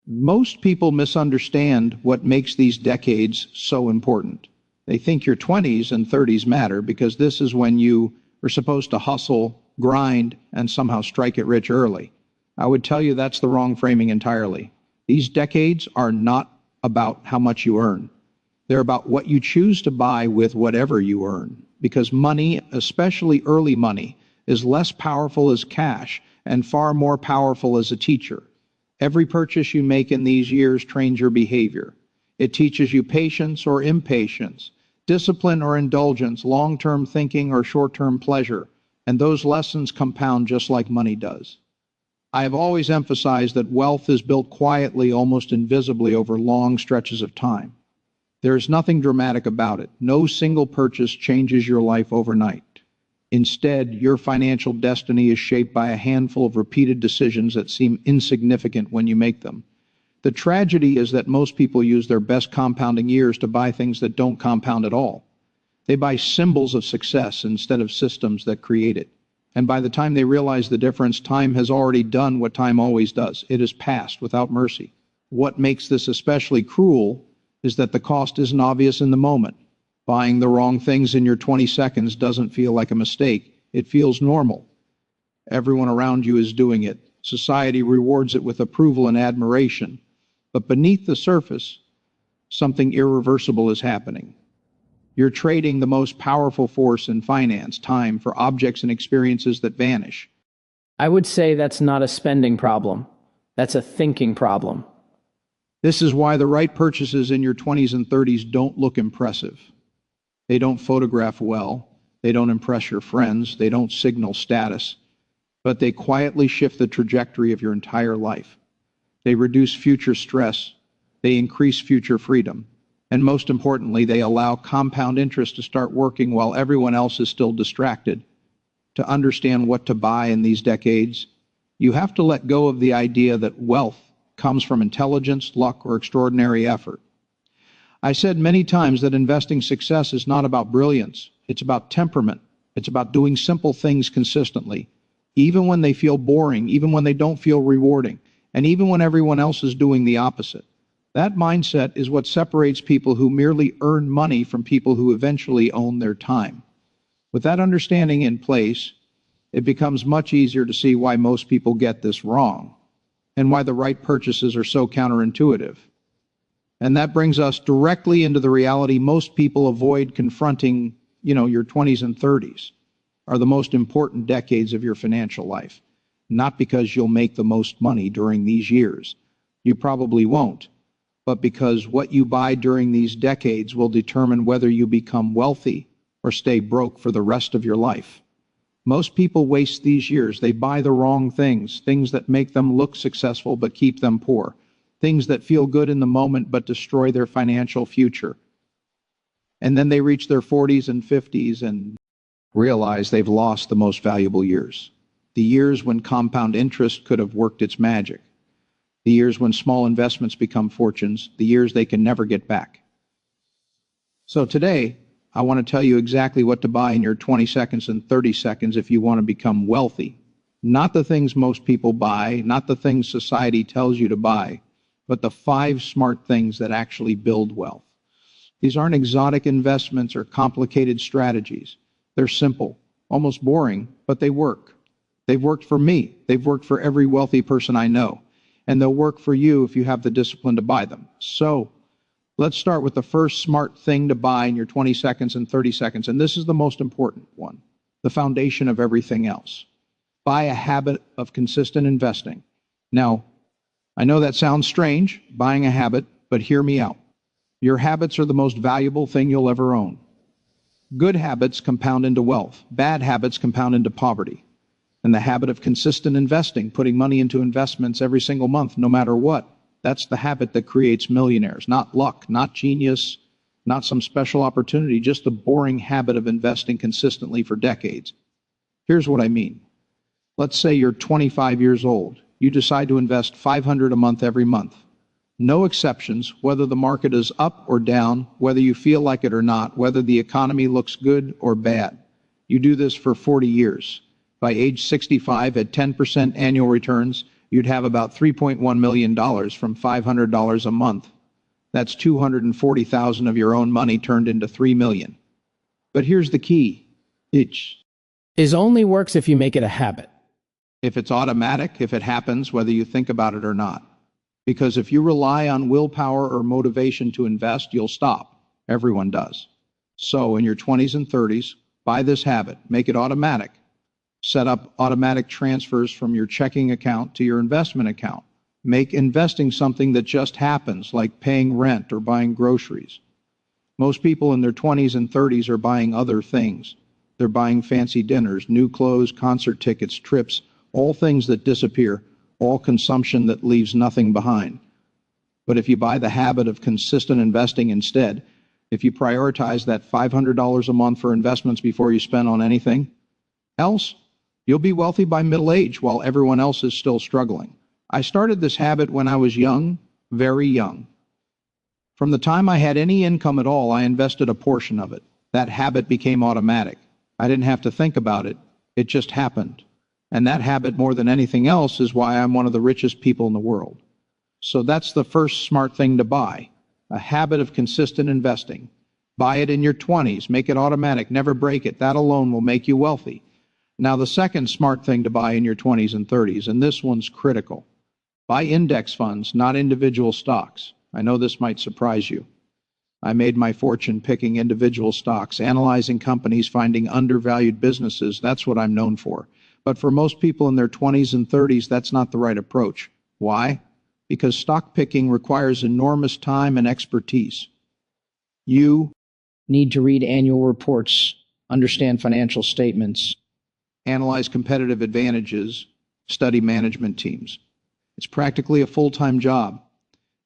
Most people misunderstand what makes these decades so important. They think your 20s and 30s matter because this is when you are supposed to hustle, grind, and somehow strike it rich early. I would tell you that's the wrong framing entirely. These decades are not about how much you earn. They're about what you choose to buy with whatever you earn. Because money, especially early money, is less powerful as cash and far more powerful as a teacher. Every purchase you make in these years trains your behavior. It teaches you patience or impatience, discipline or indulgence, long-term thinking or short-term pleasure, and those lessons compound just like money does. I have always emphasized that wealth is built quietly, almost invisibly, over long stretches of time. There is nothing dramatic about it. No single purchase changes your life overnight. Instead, your financial destiny is shaped by a handful of repeated decisions that seem insignificant when you make them. The tragedy is that most people use their best compounding years to buy things that don't compound at all. They buy symbols of success instead of systems that create it. And by the time they realize the difference, time has already done what time always does. It has passed without mercy. What makes this especially cruel is that the cost isn't obvious in the moment. Buying the wrong things in your 20 seconds doesn't feel like a mistake. It feels normal. Everyone around you is doing it. Society rewards it with approval and admiration. But beneath the surface, something irreversible is happening. You're trading the most powerful force in finance, time, for objects and experiences that vanish. I would say that's not a spending problem. That's a thinking problem. This is why the right purchases in your 20s and 30s don't look impressive. They don't photograph well. They don't impress your friends. They don't signal status. But they quietly shift the trajectory of your entire life. They reduce future stress. They increase future freedom. And most importantly, they allow compound interest to start working while everyone else is still distracted. To understand what to buy in these decades, you have to let go of the idea that wealth comes from intelligence, luck, or extraordinary effort. I said many times that investing success is not about brilliance. It's about temperament. It's about doing simple things consistently, even when they feel boring, even when they don't feel rewarding, and even when everyone else is doing the opposite. That mindset is what separates people who merely earn money from people who eventually own their time. With that understanding in place, it becomes much easier to see why most people get this wrong and why the right purchases are so counterintuitive. And that brings us directly into the reality most people avoid confronting, your 20s and 30s are the most important decades of your financial life. Not because you'll make the most money during these years. You probably won't. But because what you buy during these decades will determine whether you become wealthy or stay broke for the rest of your life. Most people waste these years. They buy the wrong things, things that make them look successful but keep them poor, things that feel good in the moment but destroy their financial future. And then they reach their 40s and 50s and realize they've lost the most valuable years. The years when compound interest could have worked its magic. The years when small investments become fortunes, the years they can never get back. So today, I want to tell you exactly what to buy in your 20 seconds and 30 seconds if you want to become wealthy. Not the things most people buy, not the things society tells you to buy, but the 5 smart things that actually build wealth. These aren't exotic investments or complicated strategies. They're simple, almost boring, but they work. They've worked for me. They've worked for every wealthy person I know. And they'll work for you if you have the discipline to buy them. So let's start with the first smart thing to buy in your 20 seconds and 30 seconds. And this is the most important one, the foundation of everything else. Buy a habit of consistent investing. Now, I know that sounds strange, buying a habit, but hear me out. Your habits are the most valuable thing you'll ever own. Good habits compound into wealth. Bad habits compound into poverty. And the habit of consistent investing, putting money into investments every single month, no matter what, that's the habit that creates millionaires. Not luck, not genius, not some special opportunity, just the boring habit of investing consistently for decades. Here's what I mean. Let's say you're 25 years old. You decide to invest $500 a month every month. No exceptions, whether the market is up or down, whether you feel like it or not, whether the economy looks good or bad. You do this for 40 years. By age 65, at 10% annual returns, you'd have about $3.1 million from $500 a month. That's $240,000 of your own money turned into $3 million. But here's the key. Is only works if you make it a habit. If it's automatic, if it happens, whether you think about it or not. Because if you rely on willpower or motivation to invest, you'll stop. Everyone does. So in your 20s and 30s, buy this habit. Make it automatic. Set up automatic transfers from your checking account to your investment account. Make investing something that just happens, like paying rent or buying groceries. Most people in their 20s and 30s are buying other things. They're buying fancy dinners, new clothes, concert tickets, trips, all things that disappear, all consumption that leaves nothing behind. But if you buy the habit of consistent investing instead, if you prioritize that $500 a month for investments before you spend on anything else, you'll be wealthy by middle age while everyone else is still struggling. I started this habit when I was young, very young. From the time I had any income at all, I invested a portion of it. That habit became automatic. I didn't have to think about it. It just happened. And that habit, more than anything else, is why I'm one of the richest people in the world. So that's the first smart thing to buy, a habit of consistent investing. Buy it in your 20s. Make it automatic. Never break it. That alone will make you wealthy. Now, the second smart thing to buy in your 20s and 30s, and this one's critical. Buy index funds, not individual stocks. I know this might surprise you. I made my fortune picking individual stocks, analyzing companies, finding undervalued businesses. That's what I'm known for. But for most people in their 20s and 30s, that's not the right approach. Why? Because stock picking requires enormous time and expertise. You Need to read annual reports, understand financial statements. analyze competitive advantages, study management teams. It's practically a full-time job.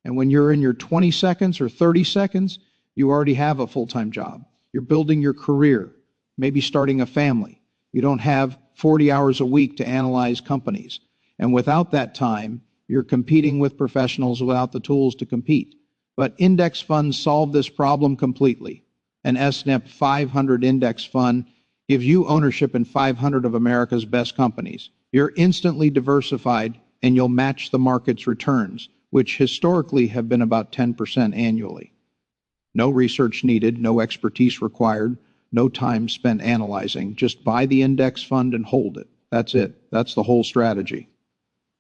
And when you're in your 20 seconds or 30 seconds, you already have a full-time job. You're building your career, maybe starting a family. You don't have 40 hours a week to analyze companies. And without that time, you're competing with professionals without the tools to compete. But index funds solve this problem completely. An S&P 500 index fund gives you ownership in 500 of America's best companies. You're instantly diversified and you'll match the market's returns, which historically have been about 10% annually. No research needed, no expertise required, no time spent analyzing. Just buy the index fund and hold it. That's it. That's the whole strategy.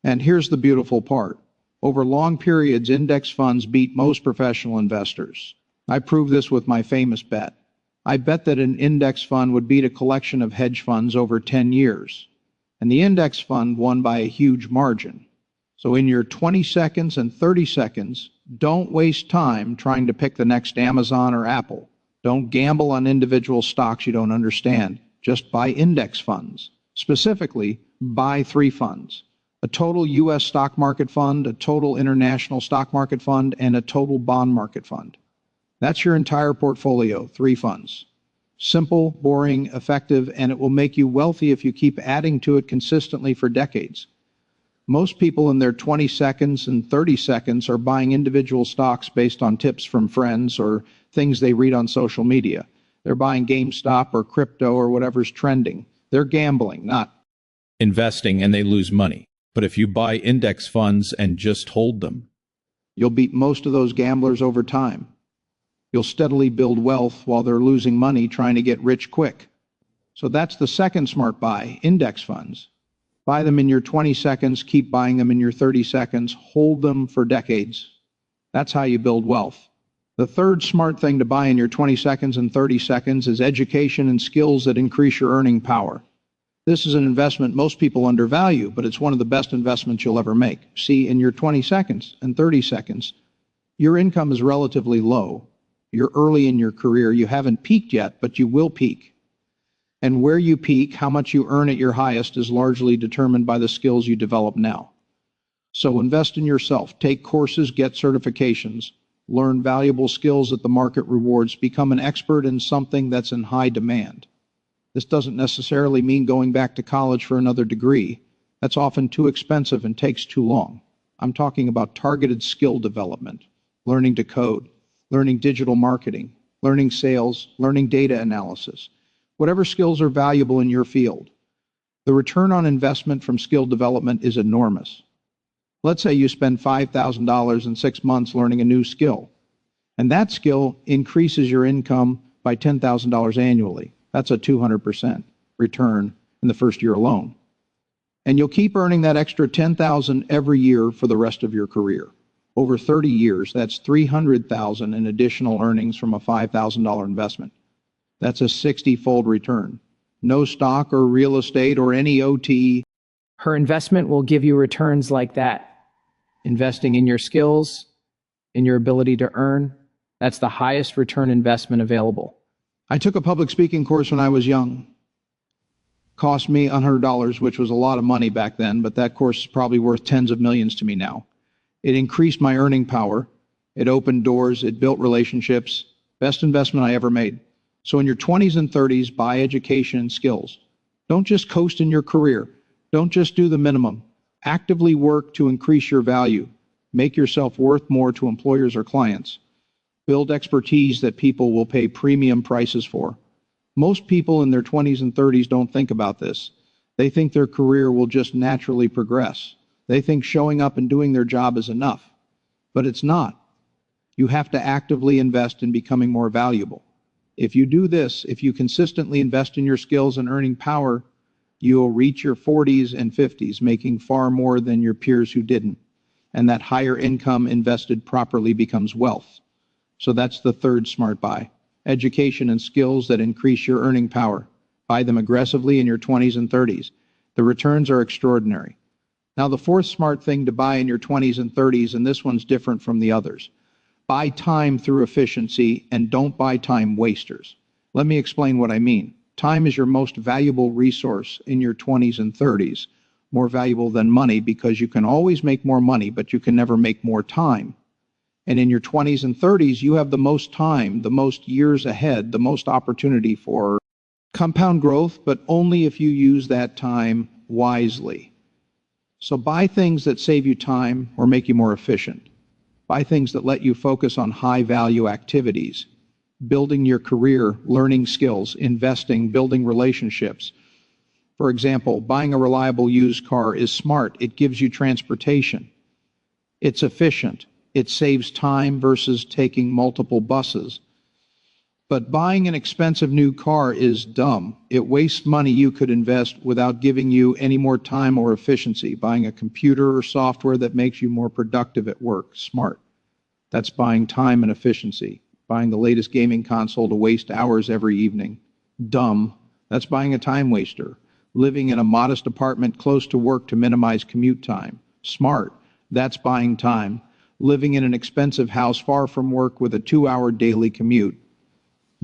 And here's the beautiful part. Over long periods, index funds beat most professional investors. I proved this with my famous bet. I bet that an index fund would beat a collection of hedge funds over 10 years. And the index fund won by a huge margin. So in your 20 seconds and 30 seconds, don't waste time trying to pick the next Amazon or Apple. Don't gamble on individual stocks you don't understand. Just buy index funds. Specifically, buy 3 funds. A total U.S. stock market fund, a total international stock market fund, and a total bond market fund. That's your entire portfolio, 3 funds. Simple, boring, effective, and it will make you wealthy if you keep adding to it consistently for decades. Most people in their 20 seconds and 30 seconds are buying individual stocks based on tips from friends or things they read on social media. They're buying GameStop or crypto or whatever's trending. They're gambling, not investing, and they lose money. But if you buy index funds and just hold them, you'll beat most of those gamblers over time. You'll steadily build wealth while they're losing money trying to get rich quick. So that's the second smart buy, index funds. Buy them in your 20 seconds, keep buying them in your 30 seconds, hold them for decades. That's how you build wealth. The third smart thing to buy in your 20 seconds and 30 seconds is education and skills that increase your earning power. This is an investment most people undervalue, but it's one of the best investments you'll ever make. See, in your 20 seconds and 30 seconds, your income is relatively low. You're early in your career. You haven't peaked yet, but you will peak. And where you peak, how much you earn at your highest, is largely determined by the skills you develop now. So invest in yourself. Take courses, get certifications, learn valuable skills that the market rewards, become an expert in something that's in high demand. This doesn't necessarily mean going back to college for another degree. That's often too expensive and takes too long. I'm talking about targeted skill development, learning to code, learning digital marketing, learning sales, learning data analysis, whatever skills are valuable in your field. The return on investment from skill development is enormous. Let's say you spend $5,000 in 6 months learning a new skill, and that skill increases your income by $10,000 annually. That's a 200% return in the first year alone. And you'll keep earning that extra $10,000 every year for the rest of your career. Over 30 years, that's $300,000 in additional earnings from a $5,000 investment. That's a 60-fold return. No stock or real estate or any OT. Her investment will give you returns like that. Investing in your skills, in your ability to earn, that's the highest return investment available. I took a public speaking course when I was young. Cost me $100, which was a lot of money back then, but that course is probably worth tens of millions to me now. It increased my earning power. It opened doors. It built relationships. Best investment I ever made. So in your 20s and 30s, buy education and skills. Don't just coast in your career. Don't just do the minimum. Actively work to increase your value. Make yourself worth more to employers or clients. Build expertise that people will pay premium prices for. Most people in their 20s and 30s don't think about this. They think their career will just naturally progress. They think showing up and doing their job is enough. But it's not. You have to actively invest in becoming more valuable. If you do this, if you consistently invest in your skills and earning power, you will reach your 40s and 50s making far more than your peers who didn't. And that higher income invested properly becomes wealth. So that's the third smart buy. Education and skills that increase your earning power. Buy them aggressively in your 20s and 30s. The returns are extraordinary. Now, the fourth smart thing to buy in your 20s and 30s, and this one's different from the others. Buy time through efficiency and don't buy time wasters. Let me explain what I mean. Time is your most valuable resource in your 20s and 30s, more valuable than money because you can always make more money, but you can never make more time. And in your 20s and 30s, you have the most time, the most years ahead, the most opportunity for compound growth, but only if you use that time wisely. So buy things that save you time or make you more efficient. Buy things that let you focus on high-value activities. Building your career, learning skills, investing, building relationships. For example, buying a reliable used car is smart. It gives you transportation. It's efficient. It saves time versus taking multiple buses. But buying an expensive new car is dumb. It wastes money you could invest without giving you any more time or efficiency. Buying a computer or software that makes you more productive at work, smart. That's buying time and efficiency. Buying the latest gaming console to waste hours every evening, dumb. That's buying a time waster. Living in a modest apartment close to work to minimize commute time, smart. That's buying time. Living in an expensive house far from work with a 2-hour daily commute,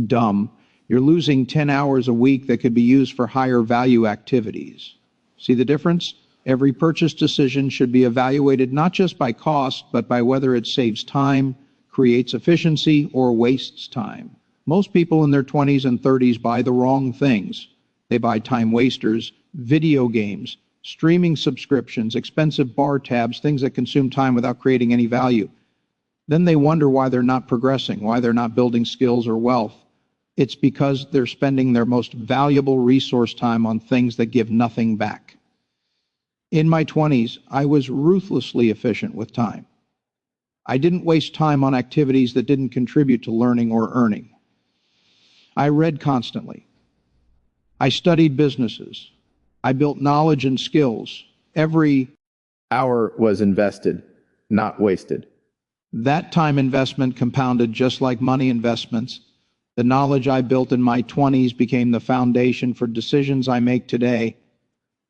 dumb. You're losing 10 hours a week that could be used for higher value activities. See the difference? Every purchase decision should be evaluated not just by cost, but by whether it saves time, creates efficiency, or wastes time. Most people in their 20s and 30s buy the wrong things. They buy time wasters, video games, streaming subscriptions, expensive bar tabs, things that consume time without creating any value. Then they wonder why they're not progressing, why they're not building skills or wealth. It's because they're spending their most valuable resource time on things that give nothing back. In my 20s, I was ruthlessly efficient with time. I didn't waste time on activities that didn't contribute to learning or earning. I read constantly. I studied businesses. I built knowledge and skills. Every hour was invested, not wasted. That time investment compounded just like money investments. The knowledge I built in my 20s became the foundation for decisions I make today.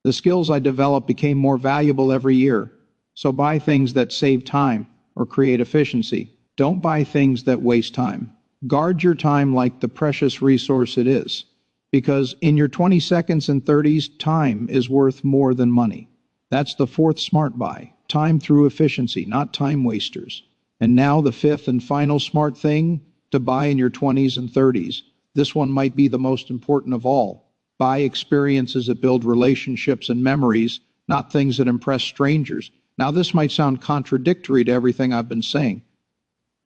The skills I developed became more valuable every year. So buy things that save time or create efficiency. Don't buy things that waste time. Guard your time like the precious resource it is, because in your 22nd and 30s, time is worth more than money. That's the fourth smart buy. Time through efficiency, not time wasters. And now the fifth and final smart thing to buy in your 20s and 30s. This one might be the most important of all. Buy experiences that build relationships and memories, not things that impress strangers. Now, this might sound contradictory to everything I've been saying.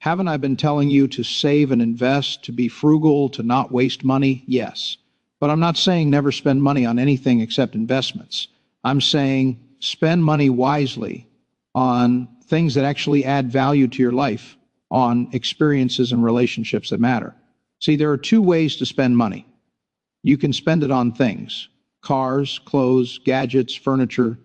Haven't I been telling you to save and invest, to be frugal, to not waste money? Yes. But I'm not saying never spend money on anything except investments. I'm saying spend money wisely on things that actually add value to your life, on experiences and relationships that matter. See, there are two ways to spend money. You can spend it on things, cars, clothes, gadgets, furniture,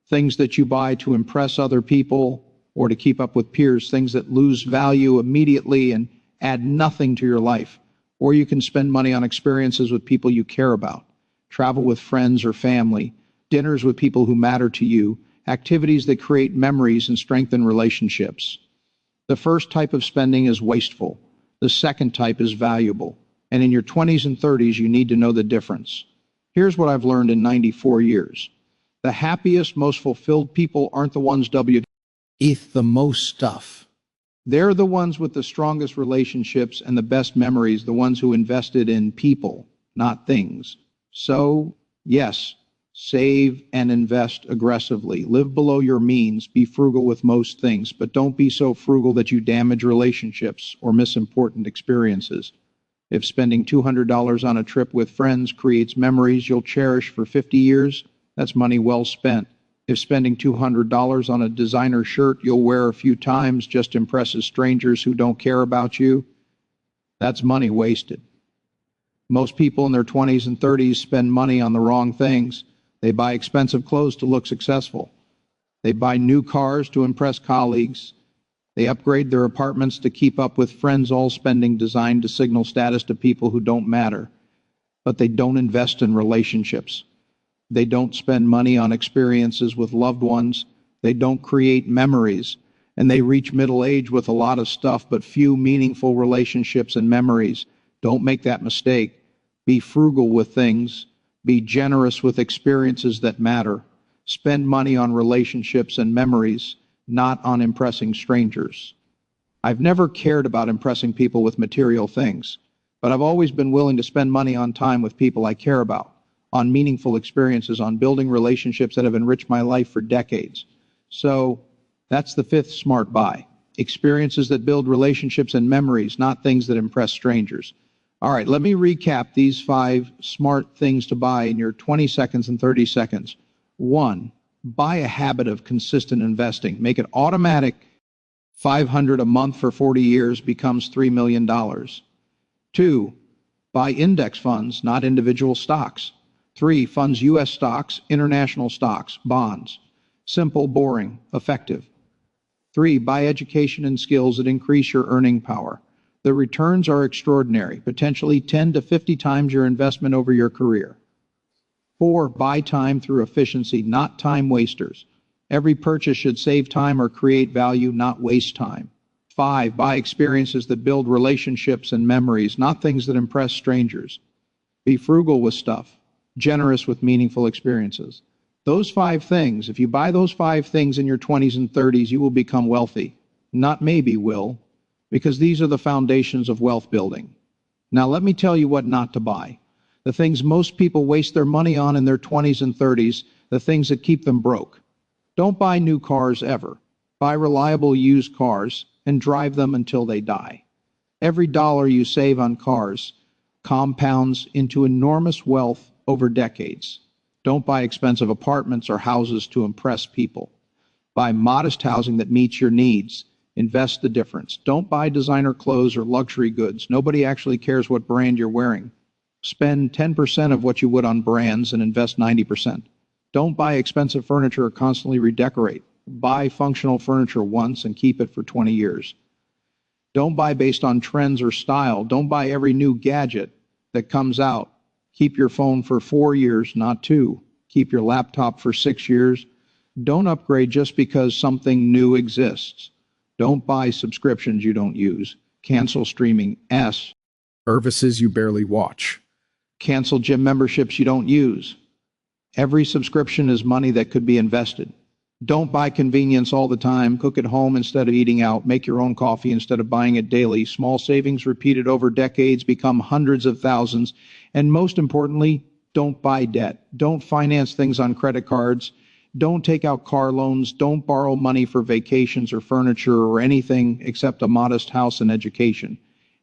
things that you buy to impress other people or to keep up with peers, things that lose value immediately and add nothing to your life. Or you can spend money on experiences with people you care about, travel with friends or family, dinners with people who matter to you, activities that create memories and strengthen relationships. The first type of spending is wasteful. The second type is valuable. And in your 20s and 30s, you need to know the difference. Here's what I've learned in 94 years. The happiest, most fulfilled people aren't the ones eat the most stuff. They're the ones with the strongest relationships and the best memories, the ones who invested in people, not things. So, yes, save and invest aggressively. Live below your means. Be frugal with most things, but don't be so frugal that you damage relationships or miss important experiences. If spending $200 on a trip with friends creates memories you'll cherish for 50 years, that's money well spent. If spending $200 on a designer shirt you'll wear a few times just impresses strangers who don't care about you, that's money wasted. Most people in their 20s and 30s spend money on the wrong things. They buy expensive clothes to look successful. They buy new cars to impress colleagues. They upgrade their apartments to keep up with friends, all spending designed to signal status to people who don't matter. But they don't invest in relationships. They don't spend money on experiences with loved ones. They don't create memories. And they reach middle age with a lot of stuff, but few meaningful relationships and memories. Don't make that mistake. Be frugal with things. Be generous with experiences that matter. Spend money on relationships and memories, not on impressing strangers. I've never cared about impressing people with material things, but I've always been willing to spend money on time with people I care about, on meaningful experiences, on building relationships that have enriched my life for decades. So that's the fifth smart buy. Experiences that build relationships and memories, not things that impress strangers. All right, let me recap these 5 smart things to buy in your 20 seconds and 30 seconds. 1, buy a habit of consistent investing. Make it automatic. $500 a month for 40 years becomes $3 million. 2, buy index funds, not individual stocks. 3, funds U.S. stocks, international stocks, bonds. Simple, boring, effective. 3, buy education and skills that increase your earning power. The returns are extraordinary, potentially 10 to 50 times your investment over your career. 4, buy time through efficiency, not time wasters. Every purchase should save time or create value, not waste time. 5, buy experiences that build relationships and memories, not things that impress strangers. Be frugal with stuff, generous with meaningful experiences. Those 5 things, if you buy those 5 things in your 20s and 30s, you will become wealthy. Not maybe will, because these are the foundations of wealth building. Now let me tell you what not to buy. The things most people waste their money on in their 20s and 30s, the things that keep them broke. Don't buy new cars ever. Buy reliable used cars and drive them until they die. Every dollar you save on cars compounds into enormous wealth over decades. Don't buy expensive apartments or houses to impress people. Buy modest housing that meets your needs. Invest the difference. Don't buy designer clothes or luxury goods. Nobody actually cares what brand you're wearing. Spend 10% of what you would on brands and invest 90%. Don't buy expensive furniture or constantly redecorate. Buy functional furniture once and keep it for 20 years. Don't buy based on trends or style. Don't buy every new gadget that comes out. Keep your phone for 4 years, not 2. Keep your laptop for 6 years. Don't upgrade just because something new exists. Don't buy subscriptions you don't use. Cancel streaming services you barely watch. Cancel gym memberships you don't use. Every subscription is money that could be invested. Don't buy convenience all the time. Cook at home instead of eating out. Make your own coffee instead of buying it daily. Small savings repeated over decades become hundreds of thousands. And most importantly, don't buy debt. Don't finance things on credit cards. Don't take out car loans. Don't borrow money for vacations or furniture or anything except a modest house and education.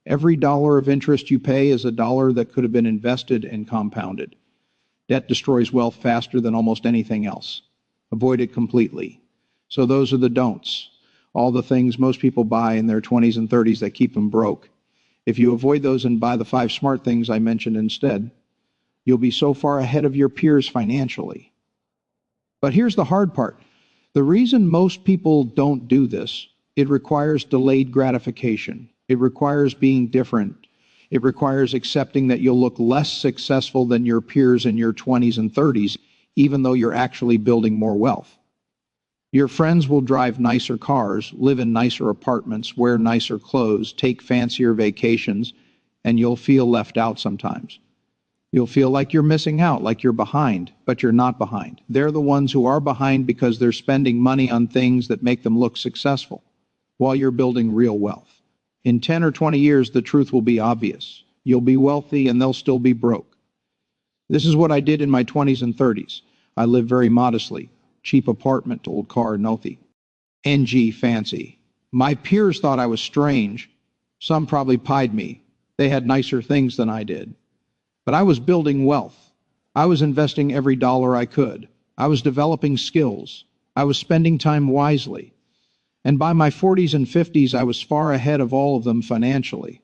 Every dollar of interest you pay is a dollar that could have been invested and compounded. Debt destroys wealth faster than almost anything else. Avoid it completely. So those are the don'ts. All the things most people buy in their 20s and 30s that keep them broke. If you avoid those and buy the 5 smart things I mentioned instead, you'll be so far ahead of your peers financially. But here's the hard part. The reason most people don't do this, it requires delayed gratification. It requires being different. It requires accepting that you'll look less successful than your peers in your 20s and 30s, even though you're actually building more wealth. Your friends will drive nicer cars, live in nicer apartments, wear nicer clothes, take fancier vacations, and you'll feel left out sometimes. You'll feel like you're missing out, like you're behind, but you're not behind. They're the ones who are behind because they're spending money on things that make them look successful while you're building real wealth. In 10 or 20 years, the truth will be obvious. You'll be wealthy and they'll still be broke. This is what I did in my 20s and 30s. I lived very modestly. Cheap apartment, old car, nothing. NG fancy. My peers thought I was strange. Some probably pied me. They had nicer things than I did. But I was building wealth. I was investing every dollar I could. I was developing skills. I was spending time wisely. And by my 40s and 50s, I was far ahead of all of them financially.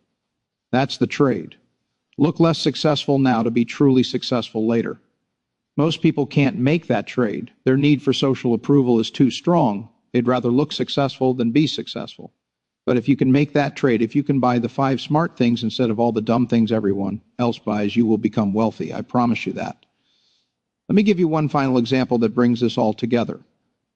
That's the trade. Look less successful now to be truly successful later. Most people can't make that trade. Their need for social approval is too strong. They'd rather look successful than be successful. But if you can make that trade, if you can buy the 5 smart things instead of all the dumb things everyone else buys, you will become wealthy. I promise you that. Let me give you one final example that brings this all together.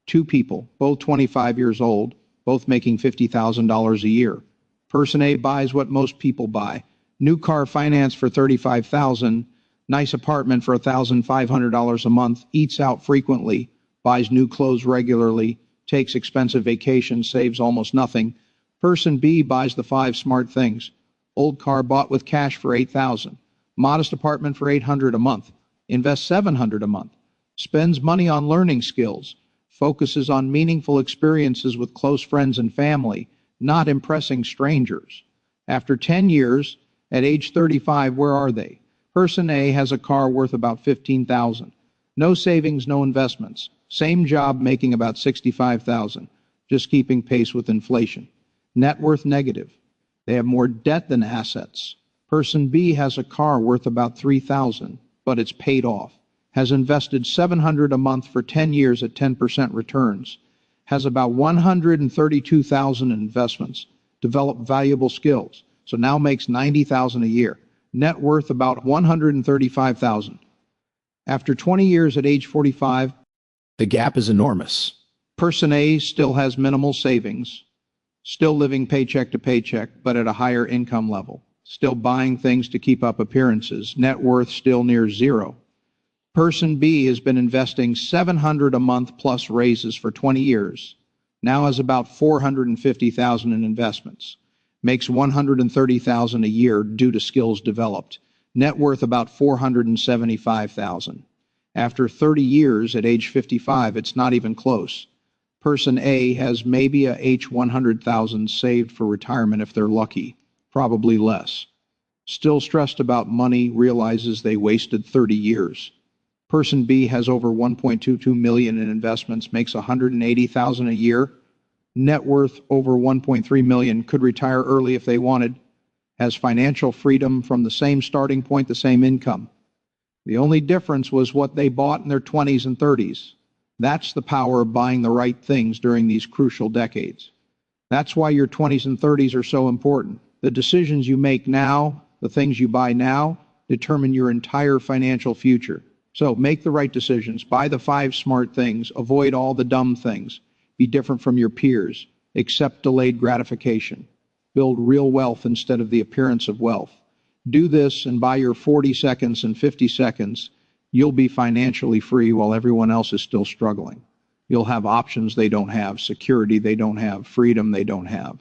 2 people, both 25 years old, both making $50,000 a year. Person A buys what most people buy. New car finance for $35,000, nice apartment for $1,500 a month, eats out frequently, buys new clothes regularly, takes expensive vacations, saves almost nothing. Person B buys the 5 smart things. Old car bought with cash for $8,000. Modest apartment for $800 a month. Invests $700 a month. Spends money on learning skills. Focuses on meaningful experiences with close friends and family, not impressing strangers. After 10 years, at age 35, where are they? Person A has a car worth about $15,000. No savings, no investments. Same job making about $65,000, just keeping pace with inflation. Net worth negative. They have more debt than assets. Person B has a car worth about $3,000, but it's paid off. Has invested $700 a month for 10 years at 10% returns. Has about $132,000 in investments. Developed valuable skills. So now makes $90,000 a year. Net worth about $135,000. After 20 years at age 45, The gap is enormous. Person A still has minimal savings, still living paycheck to paycheck, but at a higher income level, still buying things to keep up appearances, net worth still near zero. Person B has been investing $700 a month plus raises for 20 years, now has about $450,000 in investments, makes $130,000 a year due to skills developed, net worth about $475,000. After 30 years at age 55, it's not even close. Person A has maybe a $100,000 saved for retirement if they're lucky, probably less. Still stressed about money, realizes they wasted 30 years. Person B has over $1.22 million in investments, makes $180,000 a year, net worth over $1.3 million, could retire early if they wanted, has financial freedom from the same starting point, the same income. The only difference was what they bought in their 20s and 30s. That's the power of buying the right things during these crucial decades. That's why your 20s and 30s are so important. The decisions you make now, the things you buy now, determine your entire financial future. So make the right decisions. Buy the 5 smart things. Avoid all the dumb things. Be different from your peers. Accept delayed gratification. Build real wealth instead of the appearance of wealth. Do this, and by your 40 seconds and 50 seconds, you'll be financially free while everyone else is still struggling. You'll have options they don't have, security they don't have, freedom they don't have.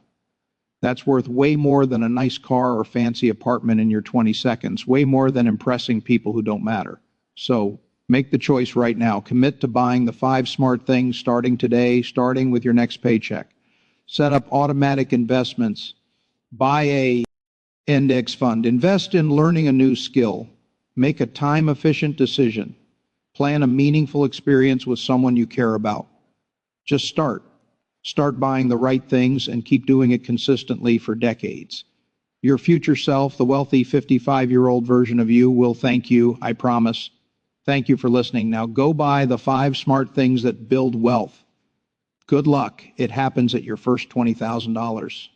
That's worth way more than a nice car or fancy apartment in your 20 seconds, way more than impressing people who don't matter. So make the choice right now. Commit to buying the 5 smart things starting today, starting with your next paycheck. Set up automatic investments. Buy a index fund. Invest in learning a new skill. Make a time-efficient decision. Plan a meaningful experience with someone you care about. Just start. Start buying the right things and keep doing it consistently for decades. Your future self, the wealthy 55-year-old version of you, will thank you, I promise. Thank you for listening. Now go buy the 5 smart things that build wealth. Good luck. It happens at your first $20,000.